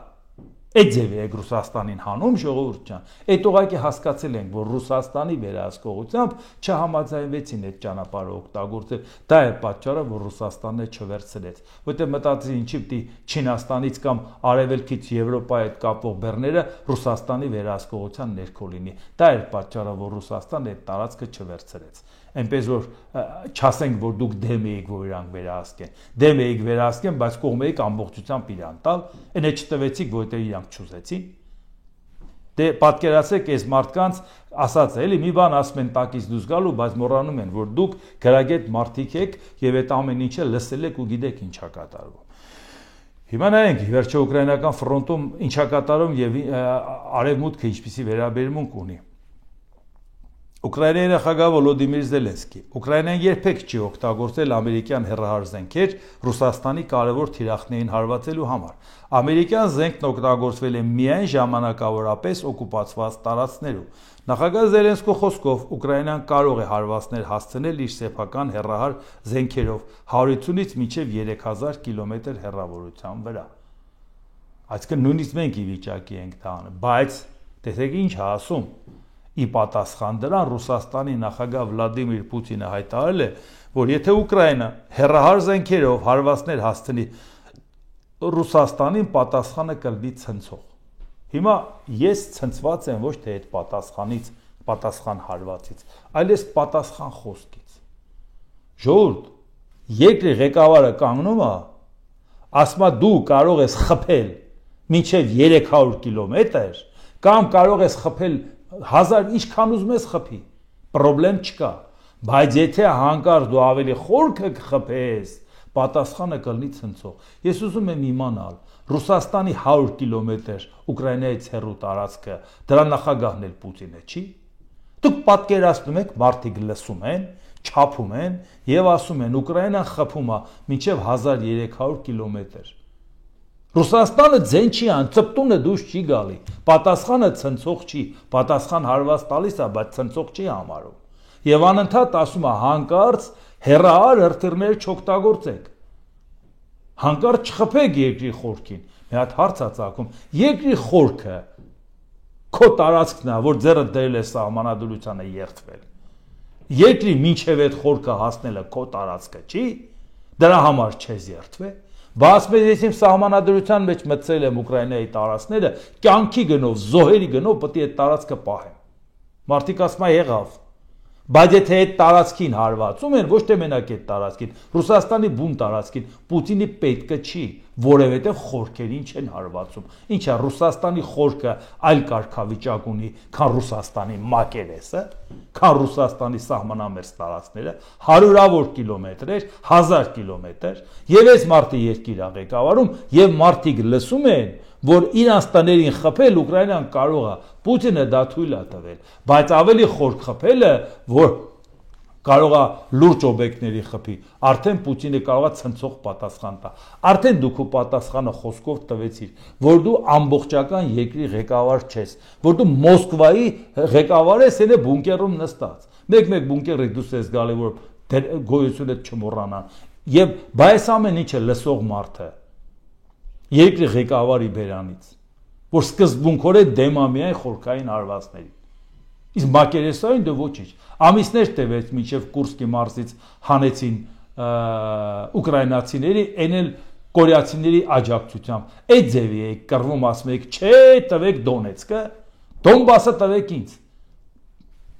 այդ ձևի է Ռուսաստանին հանում ժողովուրդ ջան։ Այդ ուղղակի հասկացել ենք, որ Ռուսաստանի վերահսկողությամբ չհամաձայնվեցին այդ ճանապարհը օգտագործել։ Դա է պատճառը, որ Ռուսաստանն է չվերցրեց։ Որտեղ մտածի ինչի պիտի Չինաստանից կամ Արևելքից Եվրոպայի հետ կապող բեռները Ռուսաստանի վերահսկողության ներքո լինի։ Դա էր պատճառը, որ Ռուսաստանն այդ տարածքը չվերցրեց։ Այնպես որ չասենք, որ դուք դեմ եք, որ իրանք վերահսկեն։ Դեմ եք վերահսկեն, բայց կողմ եք ամբողջությամբ իրան տալ, այնը չտվեցիք, որտեղ իրանք չուզեցին։ Դե պատկերացրեք, այս մարդկանց ասած է, էլի մի բան ասում են տակից դուրս գալու, բայց մոռանում են, որ դուք գրագետ մարդիկ եք եւ այդ ամեն ինչը լսել եք ու գիտեք ինչա կատարվում։ Հիմա նայենք, վերջը ուկրաինական ֆրոնտում ինչա կատարում եւ արևմուտքը ինչպիսի վերաբերմունք ունի։ Ուկրաինայի նախագահ Վոլոդիմիր Զելենսկի Ուկրաինան երբեք չի օգտագործել ամերիկյան հեռահար զենքեր Ռուսաստանի կարևոր թիրախներին հարվածելու համար։ Ամերիկյան զենքն օգտագործվել է միայն ժամանակավորապես օկուպացված տարածքներում։ Նախագահ Զելենսկու խոսքով Ուկրաինան կարող է հարվածներ հասցնել իր սեփական հեռահար զենքերով 150-ից մինչև 3000 կիլոմետր հեռավորության վրա։ Այսինքն նույնիսկ մենք ի վիճակի ենք դա անել, բայց տեսեք ինչ է ասում։ Ի պատասխան դրան Ռուսաստանի նախագահ Վլադիմիր Պուտինը հայտարարել է, որ եթե Ուկրաինա հեռահար զենքերով հարվածներ հասցնի Ռուսաստանին, պատասխանը կլինի ցնցող։ Հիմա ես ցնցված եմ ոչ թե այդ պատասխան հարվածից, այլ այս պատասխան խոսքից։ Ժողովուրդ, երկրի ղեկավարը կանգնում է, ասում է դու կարող ես խփել մինչև 300 կիլոմետր կամ կարող ես խփել 1000 ինչքան ուզում ես խփի, պրոբլեմ չկա, բայց եթե հանկարծ դու ավելի խորքը կխփես, պատասխանը կլինի ցնցող։ Ես ուզում եմ իմանալ, Ռուսաստանի 100 կիլոմետր Ուկրաինայից հեռու տարածքը, դրա նախագահն էլ Պուտինը չի։ Դուք պատկերացնում եք, մարդիկ լսում են, չափում են եւ ասում են Ուկրաինան խփում է մինչև 1300 կիլոմետր։ Ռուսաստանը ձեն չի ան, ծպտունը դուրս չի գալի, պատասխանը ցնցող չի, պատասխան հարված տալիս է, բայց ցնցող չի համարում։ Եվ անընդհատ ասում է հանկարծ հեռահար հրթիռներ չօգտագործեք։ Հանկարծ չխփեք երկրի խորքին։ Մի հատ հարց է ծագում, երկրի խորքը քո տարածքն է, որ ձեռը դրել է սահմանադրությանը երթվել։ Երկրի մինչև այդ խորքը հասնելը քո տարածքը չի, դրա համար չես երթվել։ Բայց ես իմ սահմանադրության մեջ մտցրել եմ Ուկրաինայի տարածքները, կյանքի գնով, զոհերի գնով պետք է այդ տարածքը պահեմ։ Մարդիկ ասում են եղավ։ Բայց եթե այդ տարածքին հարվածում են, ոչ թե մենակ այդ տարածքին, Ռուսաստանի բուն տարածքին, Պուտինի պետքը չի, որևէտև խորքերին չեն հարվածում։ Ինչա Ռուսաստանի խորքը այլ կարգավիճակ ունի, քան Ռուսաստանի մակերեսը, քան Ռուսաստանի սահմանամերձ տարածքները, հարյուրավոր կիլոմետրեր, 1000 կիլոմետր, եւ այս մարդի երկիր է ղեկավարում, եւ մարդիկ լսում են, որ իրանց տներին խփել Ուկրաինան կարող է, Պուտինը դա թույլ է տվել, բայց ավելի խոր խփելը, որ կարող է լուրջ օբյեկտների խփի, արդեն Պուտինը կարող է ցնցող պատասխան տա։ Արդեն դու քո պատասխանը խոսքով տվեցիր, որ դու ամբողջական երկրի ղեկավար չես, որ դու Մոսկվայի ղեկավար ես, elə բունկերում նստած։ Մեկ-մեկ բունկերի դուրս ես գալի, որ գոյությունը չմոռանան։ Եվ բայց ամեն ինչը լսող մարդը երկրի ղեկավարի բերանից, որ սկզբունքորեն դեմ է միայն խորքային հարվածներին։ Իսկ մակերեսային դե ոչինչ։ Ամիսներ տևեց մինչև Կուրսկի մարզից հանեցին ուկրաինացիների, այն էլ կորեացիների աջակցությամբ։ Այդ ձևի է կռվում, ասում եք, չէ, տվեք Դոնեցկը, Դոնբասը տվեք ինձ։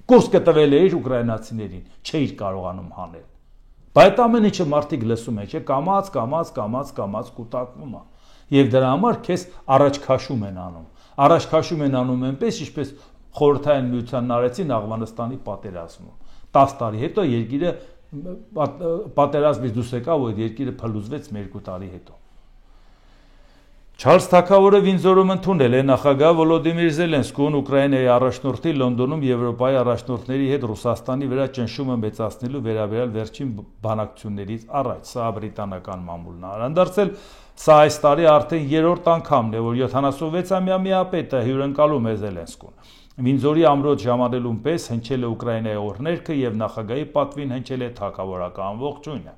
Կուրսկը տվել է իր ուկրաինացիներին, չէիր կարողանում հանել։ Բայց ամեն ինչը մարդիկ լսում են, չէ, կամած կուտակվում է։ Եվ դրա համար քեզ առաջ քաշում են անում։ Առաջ քաշում են անում այնպես, ինչպես Խորհրդային Միությանն արեցին Աֆղանստանի պատերազմում։ 10 տարի հետո երկիրը պատերազմից դուրս եկավ, որ երկիրը փլուզվեց 2 տարի հետո։ Չարլզ Թագավորը Վինձորում ընդունել է նախագահ Վոլոդիմիր Զելենսկուն Ուկրաինայի առաջնորդի Լոնդոնում Եվրոպայի առաջնորդների հետ Ռուսաստանի վրա ճնշումը մեծացնելու վերաբերյալ վերջին բանակցություններից առաջ։ Սա բրիտանական մամուլն է անդրադարձել։ Սա այս տարի արդեն 3-րդ անգամն է, որ 76-ամյա միապետը հյուրընկալում է Զելենսկուն։ Վինձորի ամրոց ժամանելուն պես հնչել է Ուկրաինայի օրհներգը եւ նախագահի պատվին հնչել է թագավորական ողջույնը։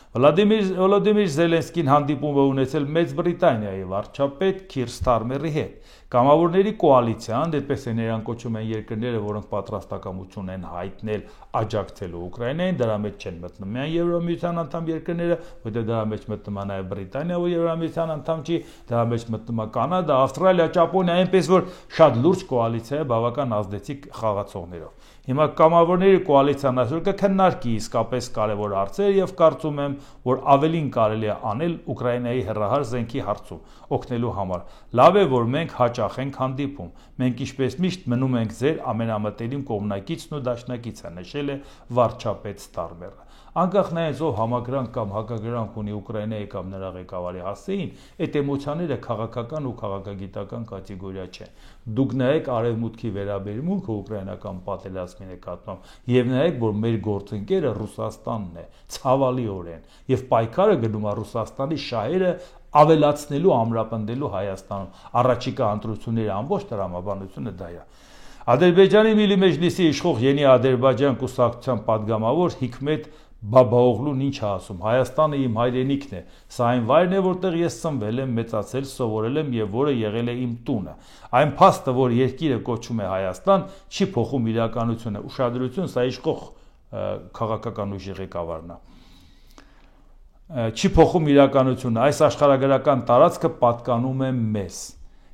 Վլադիմիր Զելենսկին հանդիպում է ունեցել Մեծ Բրիտանիայի վարչապետ Քիր Ստարմերի հետ։ Կամավորների կոալիցիան, դեպպես է նրանք կոչում են երկրները, որոնք պատրաստակամություն են հայտնել աջակցելու Ուկրաինային, դրա մեջ չեն մտնում միայն Եվրամիության անդամ երկրները, որտեղ դրա մեջ մտնում է նաև Բրիտանիա, որ Եվրամիության անդամ չի, դրա մեջ մտնում է Կանադա, Ավստրալիա, Ճապոնիա, այնպես որ շատ լուրջ կոալիցիա է բավական ազդեցիկ խաղացողներով։ Հիմա կամավորների կոալիցիան այսօր կքննարկի իսկապես կարևոր հարցեր եւ կարծում եմ, որ ավելին կարելի է անել Ուկրաինայի հեռահար զենքի հարցում օգնելու համար։ Լավ է, որ մենք հաճախ ենք հանդիպում։ Մենք ինչպես միշտ մնում ենք ձեր ամենամտերիմ կողմնակիցն ու դաշնակիցը, նշել է վարչապետ Ստարմերը։ Անկախ նայած ով համակրանք կամ հակակրանք ունի Ուկրաինայի կամ նրա ղեկավարի հասցեին, այդ էմոցիաները քաղաքական ու քաղաքագիտական կատեգորիա չեն։ Դուք նայեք արևմուտքի վերաբերմունքը ուկրաինական պատերազմի նկատմամբ եւ նայեք, որ մեր գործընկերը Ռուսաստանն է, ցավալիորեն, եւ պայքարը գնում է Ռուսաստանի շահերը ավելացնելու, ամրապնդելու Հայաստանում։ Առաջիկա ընտրությունների ամբողջ տրամաբանությունը դա է։ Ադրբեջանի Միլի Մեջլիսի իշխող Ենի Ադրբեջան կուսակցության падգամավոր Հիկմետ Բաբաօղլուն ինչ ասում, Հայաստանը իմ հայրենիքն է, սա այն վայրն է, որտեղ ես ծնվել եմ, մեծացել, սովորել եմ եւ որը եղել է իմ տունը։ Այն փաստը, որ երկիրը կոչվում է Հայաստան, չի փոխում իրականությունը։ Ուշադրություն, սա իշխող քաղաքական ուժի ղեկավարն է։ Չի փոխում իրականությունը, այս աշխարհագրական տարածքը պատկանում է մեզ։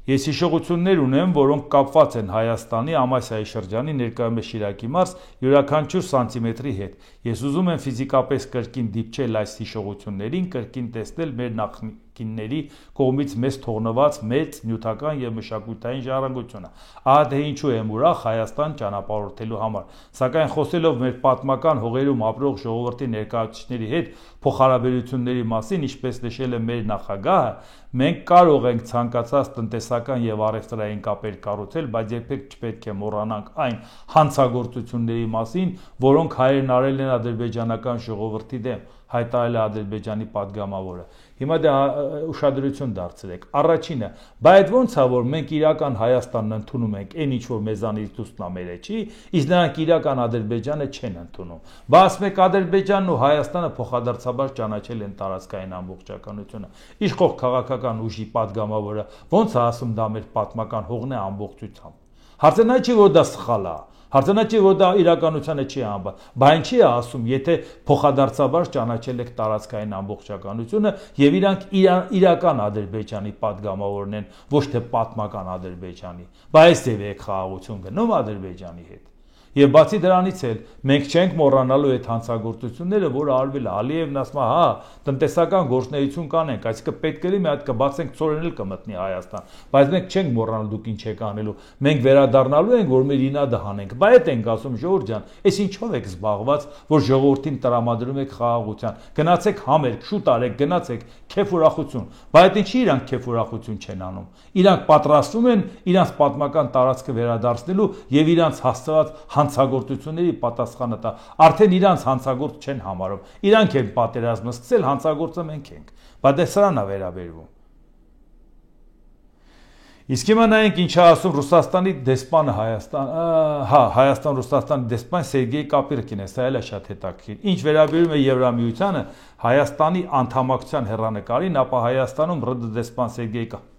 Ես հիշողություններ ունեմ, որոնք կապված են Հայաստանի Ամասիայի շրջանի ներկայումս Շիրակի մարզ յուրաքանչյուր սանտիմետրի հետ։ Ես ուզում եմ ֆիզիկապես կրկին դիպչել այս հիշողություններին, կրկին տեսնել մեր նախնիների կողմից մեզ թողնված մեծ նյութական եւ մշակութային ժառանգությունը։ Ահա թե ինչու եմ ուրախ Հայաստան ճանապարհորդելու համար։ Սակայն խոսելով մեր պատմական հողերում ապրող ժողովրդի ներկայացուցիչների հետ փոխհարաբերությունների մասին, ինչպես նշել է մեր նախագահը, մենք կարող ենք ցանկացած տնտեսական եւ առևտրային կապեր կառուցել, բայց երբեք չպետք է մոռանանք այն հանցագործությունների մասին, որոնք հայերն արել են ադրբեջանական ժողովրդի դեմ, հայտարարել է Ադրբեջանի падգամավորը։ Հիմա դա ուշադրություն դարձրեք։ Առաջինը, բայց ո՞նց է, որ մենք իրական Հայաստանն ընդունում ենք, այն ինչ որ մեզանից դուսնա մերը չի, իսկ նրանք իրական Ադրբեջանը չեն ընդունում։ Բաց մեկ Ադրբեջանն ու Հայաստանը փոխադարձաբար ճանաչել են տարածքային ամբողջականությունը։ Իշխող քաղաքական ուժի падգամավորը ո՞նց է ասում դա մեր պատմական հողն է ամբողջությամբ։ Հարցը նա չի, որ դա սխալ է։ Հարցը չի, որ դա իրականությանը չի անբար, բայց ինչի է ասում, եթե փոխադարձաբար ճանաչել եք տարածքային ամբողջականությունը եւ իրանք իրական Ադրբեջանի падգամավորն են, ոչ թե պատմական Ադրբեջանի։ Բայց դեպի խաղաղություն գնում Ադրբեջանի հետ։ Եվ բացի դրանից էլ մենք չենք մոռանալու այդ հանցագործությունները, որը արվել է։ Ալիևն ասում է, հա, տնտեսական գործունեություն կանենք, այսինքն պետք է մի հատ կբացենք ծորեն էլ կմտնի Հայաստան, բայց մենք չենք մոռանալու դուք ինչ եք անելու։ Մենք վերադառնալու ենք, որ մեր ինադը հանենք։ Բայց այդ ենք ասում, Ժողովուրդ ջան, այս ինչով եք զբաղված, որ ժողովրդին տրամադրում եք խաղաղության։ Գնացեք համերգ, շուտ արեք, գնացեք, քեֆ ուրախություն։ Բայց ինչի իրանք քեֆ ուրախություն չեն անում։ Իրանք պատրաստվում են իրանք պատմական տարածքը վերադարձնելու եւ իրանք հասցված հանցագործությունների պատասխանը տա։ Արդեն իրանք հանցագործ չեն համարում։ Իրանք են պատերազմը սկսել, հանցագործը մենք ենք։ Բայց դա սրանն է վերաբերվում։ Իսկ հիմա նայենք ինչ է ասում Ռուսաստանի դեսպանը Հայաստան-Ռուսաստանի դեսպան Սերգեյ Կապիրկին է, սա էլ է շատ հետաքրքիր։ Ինչ վերաբերում է Եվրամիությանը, Հայաստանի անդամակցության հեռանկարին, ապա Հայաստանում ՌԴ դեսպան Սերգեյ Կապիրկի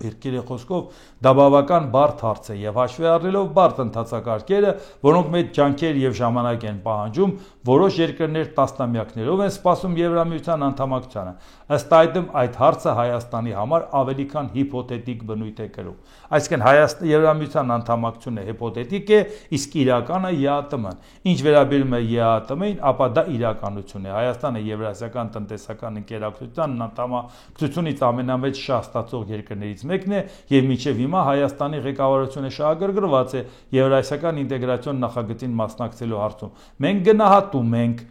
խոսքով դա բավական բարդ հարց է եւ հաշվի առնելով բարդ ընթացակարգերը, որոնք մեծ ջանքեր եւ ժամանակ են պահանջում, որոշ երկրներ տասնամյակներով են սպասում Եվրամիության անդամակցությանը։ Ըստ այդմ այդ հարցը Հայաստանի համար ավելի քան հիպոթետիկ բնույթ է կրում։ Այսինքն Եվրամիության անդամակցությունը հիպոթետիկ է, իսկ իրականը ԵԱՏՄ-ն։ Ինչ վերաբերում է ԵԱՏՄ-ին, ապա դա իրականություն է։ Հայաստանը Եվրասիական տնտեսական ընկերակցության անդամակցությունից ամենամեծ շահ ստացող երկրներից մեկն է եւ մինչեւ հիմա Հայաստանի ղեկավարությունը շահագրգռված է Եվրասիական ինտեգրացիոն նախագծին մասնակցելու հարցում։ Մենք գնահատում ենք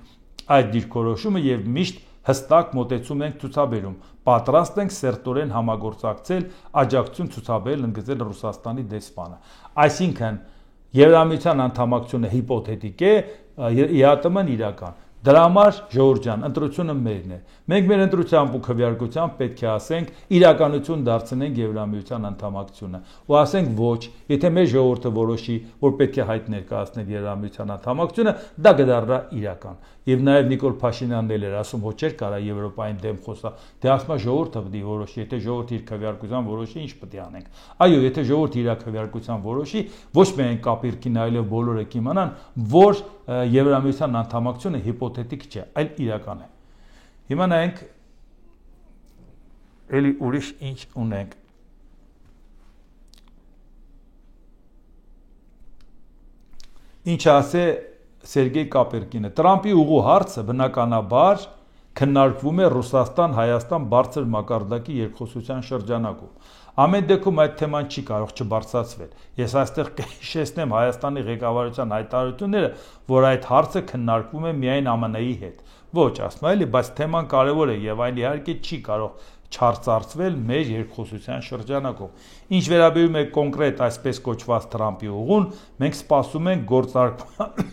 այդ դիրքորոշումը եւ միշտ հստակ մոտեցում ենք ցուցաբերում։ Պատրաստ ենք սերտորեն համագործակցել, աջակցություն ցուցաբերել ընդգծել Ռուսաստանի դեսպանը։ Այսինքն Եվրամիության անդամակցությունը հիպոթետիկ է, ԵԱՏՄ-ն իրական։ Դրա համար ժողովուրդ ջան, ընտրությունը մերն է։ Մենք մեր ընտրությամբ ու քվեարկությամբ պետք է ասենք իրականություն դարձնենք Եվրամիության անդամակցությունը։ Ու ասենք ոչ, եթե մեր ժողովուրդը որոշի, որ պետք է հայտ ներկայացնել Եվրամիության անդամակցությունը, դա կդառնա իրական։ Եվ նաև Նիկոլ Փաշինյանն էլ էր ասում, ոչ էր կարա Եվրոպային դեմ խոսա։ Դե ասում է ժողովուրդը պետք է որոշի, եթե ժողովուրդը իր քվեարկությամբ որոշի, ինչ պետք է անենք։ Այո, եթե ժողովուրդը իր քվեարկությամբ որոշի, ոչ միայն կապիրքի նայելով բոլորը կիմանան, որ Եվրամիության անդամակցությունը հիպոթետիկ չէ, այլ իրական է։ Հիմա նայենք էլի ուրիշ ինչ ունենք։ Ինչ ասե Սերգեյ Կապերկինը, Տրամպի ուղու հարցը բնականաբար քննարկվում է Ռուսաստան-Հայաստան բարձր մակարդակի երկխոսության շրջանակում։ Ամեն դեպքում այդ թեման չի կարող չբարձրացվել։ Ես այստեղ կհիշեցնեմ Հայաստանի ղեկավարության հայտարարությունները, որ այդ հարցը քննարկվում է միայն ԱՄՆ-ի հետ։ Ոչ, ասում եմ, բայց թեման կարևոր է եւ այն իհարկե չի կարող չարծարծվել մեր երկխոսության շրջանակում։ Ինչ վերաբերում է կոնկրետ այսպես կոչված Տրամպի ուղուն, մենք սպասում ենք գործարկման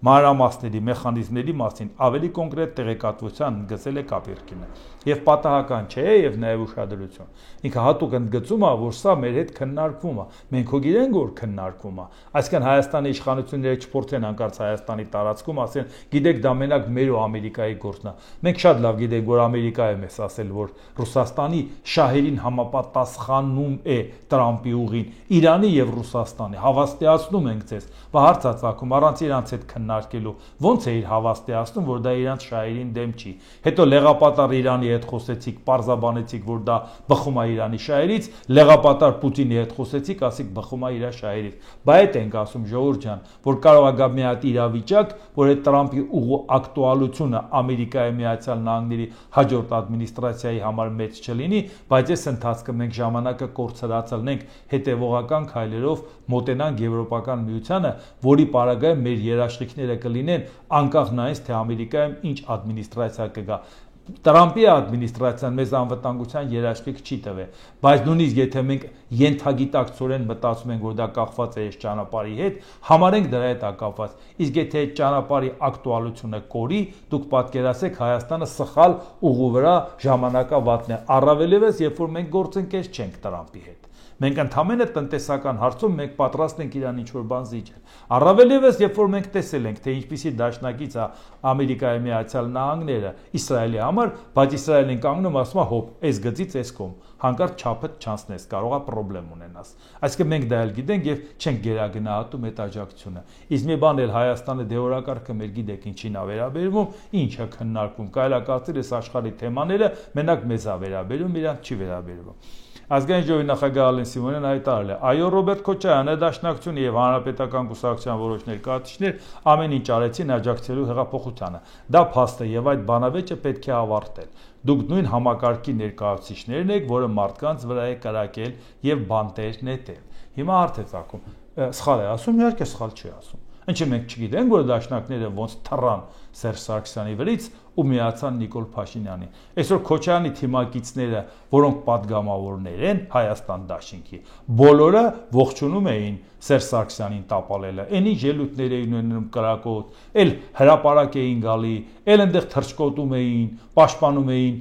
մանրամասների, մեխանիզմների մասին ավելի կոնկրետ տեղեկատվության գծել է Կապերկինը։ Եվ պատահական չէ, եւ նաեւ ուշադրություն։ Ինքը հատուկ ընդգծում է, որ սա մեր հետ քննարկվում է։ Մենք հո գիտենք, որ քննարկվում է։ Այսինքն Հայաստանի իշխանությունները չփորձեն հանկարծ Հայաստանի տարածքում ասեն, գիտեք, դա մենակ մեր ու Ամերիկայի գործն է։ Մենք շատ լավ գիտենք, որ Ամերիկայում է ասել, որ Ռուսաստանի շահերին համապատասխանում է Տրամպի ուղին, Իրանի եւ Ռուսաստանի։ Հավաստիացնում ենք ձեզ։ Բա հարց է ցակում առանց իրանց հետ քննարկելու ոնց է իր հավաստիացնում, որ դա իրանց շահերին դեմ չի։ Հետո լեղապատար Իրանի հետ խոսեցիք, պարզաբանեցիք, որ դա բխում է Իրանի շահերից, լեղապատար Պուտինի հետ խոսեցիք, ասիք բխում է իր շահերից։ Բա այդ ենք ասում ժողովուրդ ջան, որ կարող է գա մի հատ իրավիճակ, որ այդ Տրամպի ուղու ակտուալությունը Ամերիկայի Միացյալ Նահանգների հաջորդ ադմինիստրացիայի համար մեծ չլինի, բայց այս ընթացքը մենք ժամանակը կորցրածելնենք հետևողական քայլերով մոտենանք Եվրոպական միությանը, որի պարագայում մեր երաշխիքները կլինեն անկախ նայած թե Ամերիկայում ինչ ադմինիստրացիա կգա։ Տրամպի ադմինիստրացիան մեզ անվտանգության երաշխիք չի տվել, բայց նույնիսկ եթե մենք ենթագիտակցորեն մտածում ենք, որ դա կախված է այս ճանապարհի հետ, համարենք դրա հետ կապված։ Իսկ եթե այդ ճանապարհի ակտուալությունը կորի, դուք պատկերացեք Հայաստանը սխալ ուղու վրա ժամանակավատն է, առավելևս երբ որ մենք գործընկեր չենք Տրամպի հետ։ Մենք ընդհանրապես տնտեսական հարցում մենք պատրաստ ենք իրան ինչ-որ բան զիջել։ Առավելևս երբ որ մենք տեսել ենք, թե ինչպիսի դաշնակից է Ամերիկայի Միացյալ Նահանգները Իսրայելի համար, բայց Իսրայելն են կանգնում ասում է հոп, այս գծից այս կողմ, հանկարծ չափը չանցնես, կարող է խնդրեմ ունենաս։ Այսինքն մենք դա էլ գիտենք եւ չենք գերագնահատում այդ աջակցությունը։ Իսկ մի բան էլ Հայաստանը դեորակարգը մեր գիտեք ինչին է վերաբերվում, ինչը քննարկվում, կարելի է կարծել այս աշխարհի թեմաները մենակ մեզ է վերաբերում, իրանց չի վերաբերվում։ Ազգային ժողովի նախագահ Ալեն Սիմոնյանն հայտարարել է. այո, Ռոբերտ Քոչարյանը, Դաշնակցությունը եւ Հանրապետական կուսակցության որոշ ներկայացուցիչներ ամեն ինչ արեցին աջակցելու հեղափոխությանը։ Դա փաստ է եւ այդ բանավեճը պետք է ավարտել։ Դուք նույն համակարգի ներկայացուցիչներն եք, որը մարդկանց վրա է կրակել եւ բանտեր նետել։ Հիմա հարց է ցակում։ Սխալ է ասում, իհարկե սխալ չի ասում։ Ինչը մենք չգիտենք, որ դաշնակները ոնց թռան Սերժ Սարգսյանի վրից ու միացան Նիկոլ Փաշինյանին։ Այսօր Քոչարյանի թիմակիցները, որոնք падգամավորներ են Հայաստան դաշինքի, բոլորը ողջունում էին Սերժ Սարգսյանին տապալելը։ Էնի ելույթներ էին ունենում կրակոտ, էլ հրապարակ էին գալի, էլ այնտեղ թռչկոտում էին, պաշտպանում էին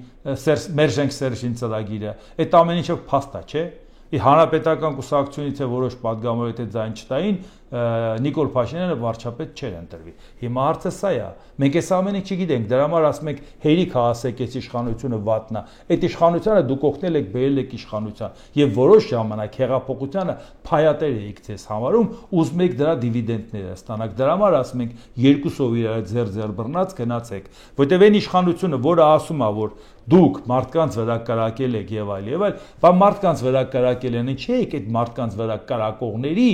Մերժենք Սերժին ծրագիրը։ Այդ ամեն ինչը փաստ է, չէ՞։ Հանրապետական կուսակցությունից է որոշ падգամավորներ թե ձայն չտային, Նիկոլ Փաշինյանը վարչապետ չէր ընտրվի։ Հիմա հարցը սա է։ Մենք այս ամենը չգիտենք, դրա համար ասում ենք հերիք հասեք այս իշխանությունը վատնա։ Այդ իշխանությանը դուք օգնել եք, բերել եք իշխանության եւ որոշ ժամանակ հեղափոխությանը փայատեր եք ձեզ համարում, ուզում եք դրա դիվիդենդները ստանաք։ Դրա համար ասում ենք երկուսով իրար ձեր բռնած գնացեք, որտեւ այն իշխանությունը, որը ասում է, որ դուք մարդկանց վրա կրակել եք եւ այլ, բա մարդկանց վրա կրակել են, չէ՞ եք այդ մարդկանց վրա կրակողների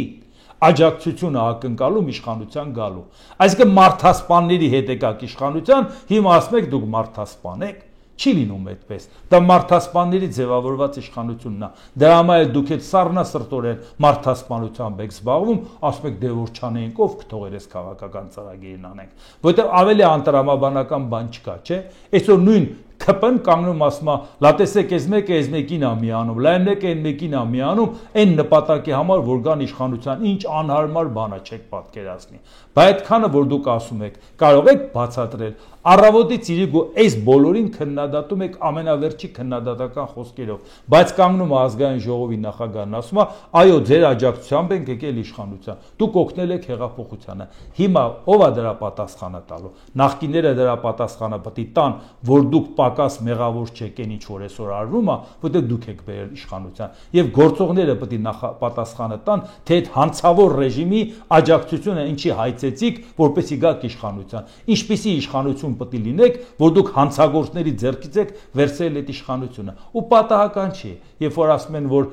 աջակցությունը ակնկալում իշխանության գալու։ Այսինքն մարդասպանների հետ եկաք իշխանության, հիմա ասում եք դուք մարդասպան եք, չի լինում այդպես։ Դա մարդասպանների ձևավորված իշխանությունն է։ Դրա համար էլ դուք այդ սառնասրտորեն մարդասպանությամբ եք զբաղվում, ասում եք դե որ չանենք ով կթողեր այս քաղաքական ծրագիրն անենք, որովհետև ավելի անտրամաբանական բան չկա, չէ՞։ Այսօր նույն ԿՊ-ն կանգնում ասում է, լա տեսեք, այս մեկին է միանում, լա այն մեկին է միանում, այն նպատակի համար, որ գան իշխանության, ինչ անհարմար բան է չեք պատկերացնի։ Բայց այդքանը, որ դուք ասում եք, կարող եք բացատրել, առավոտից իրիկու այս բոլորին քննադատում եք ամենավերջի քննադատական խոսքերով, բայց կանգնում է ազգային ժողովի նախագահն ասում է, այո, ձեր աջակցությամբ ենք եկել իշխանության, դուք օգնել եք հեղափոխությանը։ Հիմա ով է դրա պատասխանը տալու։ Նախկինները դրա պատասխանը պետք է տան, որ դուք պակաս մեղավոր չեք այն ինչ որ այսօր արվում է, որտեղ դուք եք բերել իշխանության, եւ գործողները պետք է պատասխանը տան, թե այդ հանցավոր ռեժիմի աջակցությունը ինչի հայցեցիք, որպեսզի գաք իշխանության։ Ինչպիսի իշխանություն պետք է լինեք, որ դուք հանցագործների ձեռքից եք վերցրել այդ իշխանությունը։ Ու պատահական չի, երբ որ ասում են, որ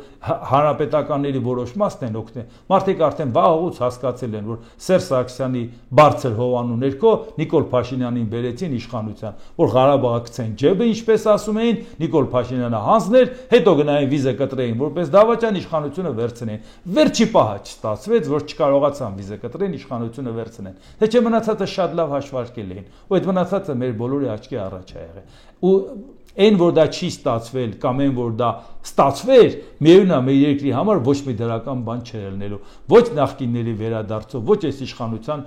հանրապետականների որոշ մասն են օգնել, մարդիկ արդեն վաղուց հասկացել են, որ Սերժ Սարգսյանի բարձր հովանու ներքո Նիկոլ Փաշինյանին բերեցին իշխանության, որ Ղարաբաղը գցեն ջեբը, ինչպես ասում էին, Նիկոլ Փաշինյանը հանձներ, հետո գնային վիզը կտրեին, որպես դավաճան իշխանությունը վերցնեն։ Վերջի պահը չստացվեց, որ չկարողացան վիզը կտրեն, իշխանությունը վերցնեն։ Թե չէ մնացածը շատ լավ հաշվարկել էին, ու այդ մնացածը մեր բոլորի աչքի առաջ է եղել։ Ու այն որ դա չի ստացվել կամ այն որ դա ստացվեր, միևնույն է մեր երկրի համար ոչ մի դրական բան չէր ելնելու, ոչ նախկինների վերադարձով, ոչ այս իշխանության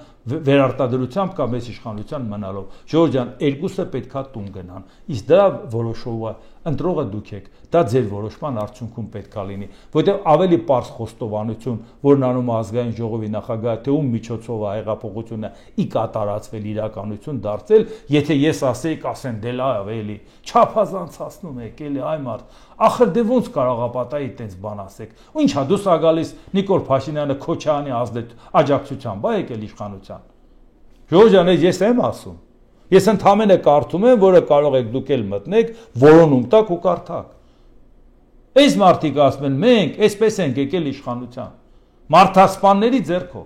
վերարտադրությամբ կամ այս իշխանության մնալով։ Ժողովուրդ ջան, երկուսը պետքա տուն գնան։ Իսկ դրա որոշումը ընտրողը դուք եք, դա ձեր որոշման արդյունքում պետքա լինի, որտեղ ավելի պարզ խոստովանություն, որն անում ազգային ժողովի նախագահը, թե ում միջոցով է հեղափոխությունը ի կատարածվել իրականություն դարձել, եթե ես ասեի, կասեն դե լավ էլի, չափազանցացնում եք, էլի այ մարդ, ախր դե ոնց կարող է պատահի այդպես բան ասեք։ Ու ինչա դուս ա գալիս Նիկոլ Փաշինյանը Քոչարյանի աջակցությամբ է եկել իշխանության։ Ժողովուրդ ջան, ես եմ ասում։ Ես ընդհանրապես կարդում եմ, որը կարող եք դուք էլ մտնեք, որոնում տակ ու կարդակ։ Այս մարդիկ ասում են, մենք այսպես ենք եկել իշխանության, մարդասպանների ձեռքով։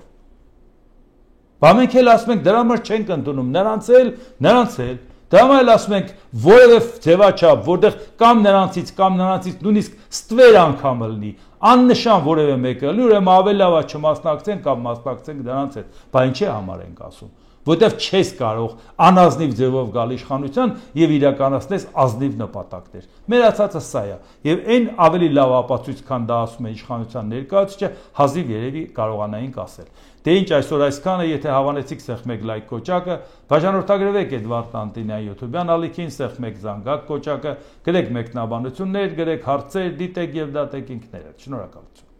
Բա մենք էլ ասում ենք, դրա համար չենք ընդունում, նրանց էլ։ Դրա համար ասում ենք, որևէ ձևաչափ, որտեղ կամ նրանցից նույնիսկ ստվեր անգամ լինի, աննշան որևէ մեկը լինի, ուրեմն ավելի լավ է չմասնակցենք կամ մասնակցենք դրանց հետ։ Բա ինչի համար ենք ասում։ Որտեվ չես կարող անազնիվ ձևով գալ իշխանության եւ իրականացնես ազնիվ նպատակներ։ Մեր ասածը սա է, եւ այն ավելի լավ ապացույց, քան դա ասում է իշխանության ներկայացուցիչը, հազիվ երևի կարողանայինք ասել։ Դե ինչ այսօր այսքանը, եթե հավանեցիք, սեղմեք լայք կոճակը, բաժանորդագրվեք Էդվարդ Տանտինյանի YouTube-յան ալիքին, սեղմեք զանգակ կոճակը, գրեք մեկնաբանություններ, գրեք հարցեր, դիտեք եւ դատեք ինքներդ։ Շնորհակալություն։